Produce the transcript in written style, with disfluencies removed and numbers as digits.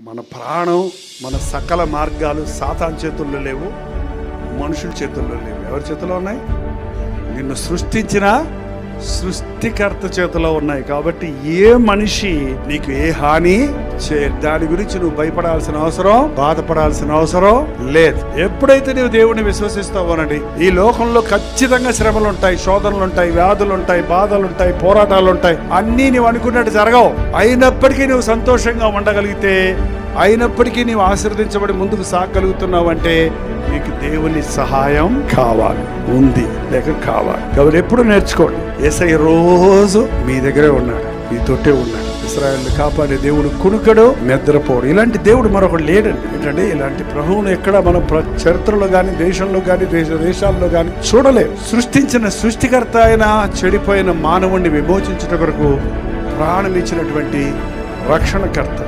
మన ప్రాణం, మన సకల మార్గాలు సాతాను చేతుల్లో లేవు, మనుషుల చేతుల్లో లేవు. ఎవరి చేతిలో ఉన్నాయి? నిన్ను సృష్టించిన సృష్టికర్త చేతిలో ఉన్నాయి. కాబట్టి ఏ మనిషి నీకు ఏ హాని దాని గురించి నువ్వు భయపడాల్సిన అవసరం, బాధపడాల్సిన అవసరం లేదు. ఎప్పుడైతే నువ్వు దేవుడిని విశ్వసిస్తావోనండి, ఈ లోకంలో ఖచ్చితంగా శ్రమలు ఉంటాయి, శోధనలు ఉంటాయి, వ్యాధులు ఉంటాయి, బాధలు ఉంటాయి, పోరాటాలు ఉంటాయి. అన్నీ నువ్వు అనుకున్నట్టు జరగవు. అయినప్పటికీ నువ్వు సంతోషంగా ఉండగలిగితే, అయినప్పటికీ నీవు ఆశీర్వదించబడి ముందుకు సాగలుగుతున్నావు అంటే నీకు దేవుని సహాయం కావాలి, ఉంది లేక కావాలి. కాబట్టి ఎప్పుడు నేర్చుకోండి, యేసయ్య రోజు మీ దగ్గరే ఉన్నాడు, మీతోటే ఉన్నాడు. ఇశ్రాయేలుని కాపాడే దేవుడు కునుకడు, నిద్రపోడు. ఇలాంటి దేవుడు మరొకడు లేడండి. ఏంటంటే ఇలాంటి ప్రభువును ఎక్కడ మనం చరిత్రలో గాని, దేశంలో గాని, దేశాల్లో గాని చూడలేం. సృష్టించిన సృష్టికర్త అయిన చెడిపోయిన మానవుణ్ణి విమోచించుట కొరకు ప్రాణం ఇచ్చినటువంటి రక్షణకర్త